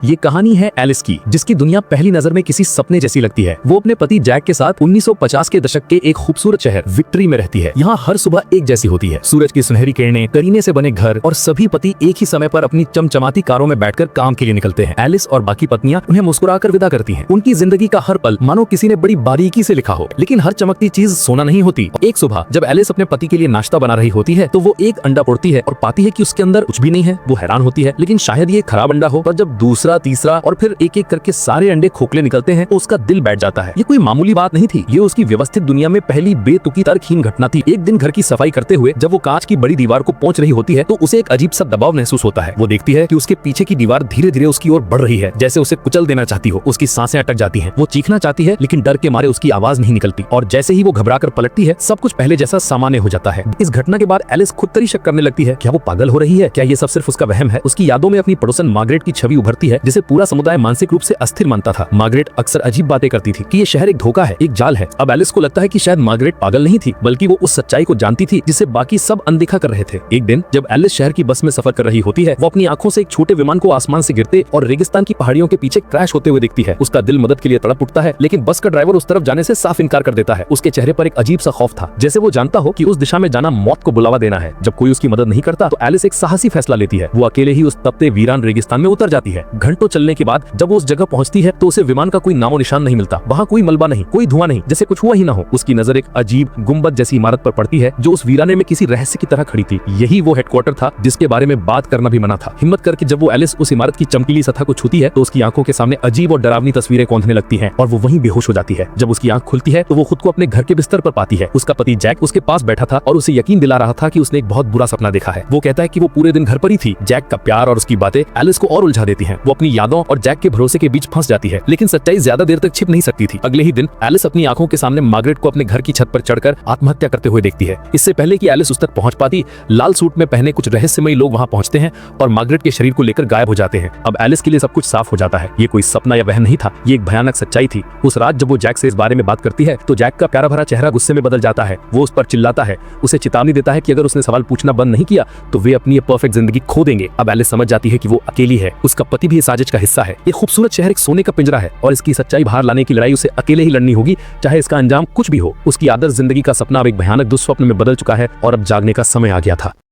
ये कहानी है एलिस की, जिसकी दुनिया पहली नजर में किसी सपने जैसी लगती है। वो अपने पति जैक के साथ 1950 के दशक के एक खूबसूरत शहर विक्ट्री में रहती है। यहाँ हर सुबह एक जैसी होती है, सूरज की सुनहरी किरणें, करीने से बने घर और सभी पति एक ही समय पर अपनी चमचमाती कारों में बैठकर काम के लिए निकलते हैं। एलिस और बाकी पत्नियां उन्हें मुस्कुराकर विदा करती हैं। उनकी जिंदगी का हर पल मानो किसी ने बड़ी बारीकी से लिखा हो। लेकिन हर चमकती चीज सोना नहीं होती। एक सुबह जब एलिस अपने पति के लिए नाश्ता बना रही होती है तो वो एक अंडा फोड़ती है और पाती है कि उसके अंदर कुछ भी नहीं है। वो हैरान होती है, लेकिन शायद ये खराब अंडा हो। पर जब दूसरा, तीसरा और फिर एक एक करके सारे अंडे खोखले निकलते हैं तो उसका दिल बैठ जाता है। ये कोई मामूली बात नहीं थी, ये उसकी व्यवस्थित दुनिया में पहली बेतुकी तर्कहीन घटना थी। एक दिन घर की सफाई करते हुए जब वो कांच की बड़ी दीवार को पहुंच रही होती है तो उसे एक अजीब सा दबाव महसूस होता है। वो देखती है कि उसके पीछे की दीवार धीरे धीरे उसकी ओर बढ़ रही है, जैसे उसे कुचल देना चाहती हो। उसकी सांसें अटक जाती हैं। वो चीखना चाहती है लेकिन डर के मारे उसकी आवाज नहीं निकलती। और जैसे ही वो घबराकर पलटती है सब कुछ पहले जैसा सामान्य हो जाता है। इस घटना के बाद एलिस खुद तरी शक करने लगती है, क्या वो पागल हो रही है? क्या ये सब सिर्फ उसका वहम है? उसकी यादों में अपनी पड़ोसन मार्गरेट की छवि उभरती है, जिसे पूरा समुदाय मानसिक रूप से अस्थिर मानता था। मार्गरेट अक्सर अजीब बातें करती थी कि ये शहर एक धोखा है, एक जाल है। अब एलिस को लगता है कि शायद मार्गरेट पागल नहीं थी, बल्कि वो उस सच्चाई को जानती थी जिसे बाकी सब अनदेखा कर रहे थे। एक दिन जब एलिस शहर की बस में सफर कर रही होती है, वो अपनी आंखों से एक छोटे विमान को आसमान से गिरते और रेगिस्तान की पहाड़ियों के पीछे क्रैश होते हुए दिखती है। उसका दिल मदद के लिए तड़प उठता है, लेकिन बस का ड्राइवर उस तरफ जाने से साफ इनकार कर देता है। उसके चेहरे पर एक अजीब सा खौफ था, जैसे वो जानता हो कि उस दिशा में जाना मौत को बुलावा देना है। जब कोई उसकी मदद नहीं करता तो एलिस एक साहसी फैसला लेती है। वो अकेले ही उस तपते वीरान रेगिस्तान में उतर जाती है। घंटों चलने के बाद जब वो उस जगह पहुंचती है तो उसे विमान का कोई नामो निशान नहीं मिलता। वहाँ कोई मलबा नहीं, कोई धुआं नहीं, जैसे कुछ हुआ ही ना हो। उसकी नजर एक अजीब गुंबद जैसी इमारत पर पड़ती है जो उस वीराने में किसी रहस्य की तरह खड़ी थी। यही वो हेडक्वार्टर था जिसके बारे में बात करना भी मना था। हिम्मत करके जब वो एलिस उस इमारत की चमकीली सतह को छूती है तो उसकी आंखों के सामने अजीब और डरावनी तस्वीरें कौंधने लगती हैं और वो वहीं बेहोश हो जाती है। जब उसकी आंख खुलती है तो वो खुद को अपने घर के बिस्तर पर पाती है। उसका पति जैक उसके पास बैठा था और उसे यकीन दिला रहा था कि उसने एक बहुत बुरा सपना देखा है। वो कहता है कि वो पूरे दिन घर पर ही थी। जैक का प्यार और उसकी बातें एलिस को और उलझा देती हैं। वो अपनी यादों और जैक के भरोसे के बीच फंस जाती है, लेकिन सच्चाई ज्यादा देर तक छिप नहीं सकती थी। अगले ही दिन एलिस अपनी आंखों के सामने मार्गरेट को अपने घर की छत पर चढ़कर आत्महत्या करते हुए देखती है। इससे पहले कि एलिस उस तक पहुंच पाती, लाल सूट में पहने कुछ रहस्यमयी लोग वहां पहुंचते हैं और मार्गरेट के शरीर को लेकर गायब हो जाते हैं। अब एलिस के लिए सब कुछ साफ हो जाता है। ये कोई सपना या वहम नहीं था, ये एक भयानक सच्चाई थी। उस रात जब वो जैक से इस बारे में बात करती है तो जैक का प्यारा भरा चेहरा गुस्से में बदल जाता है। वो उस पर चिल्लाता है, उसे चेतावनी देता है कि अगर उसने सवाल पूछना बंद नहीं किया तो वे अपनी ये परफेक्ट जिंदगी खो देंगे। अब एलिस समझ जाती है कि वो अकेली है, उसका पति भी इस साजिश का हिस्सा है। ये खूबसूरत शहर एक सोने का पिंजरा है और इसकी सच्चाई बाहर लाने की लड़ाई उसे अकेले ही लड़नी होगी, चाहे इसका अंजाम कुछ भी हो। उसकी आदर्श जिंदगी का सपना अब एक भयानक दुस्वप्न में बदल चुका है और अब जागने का समय आ गया था।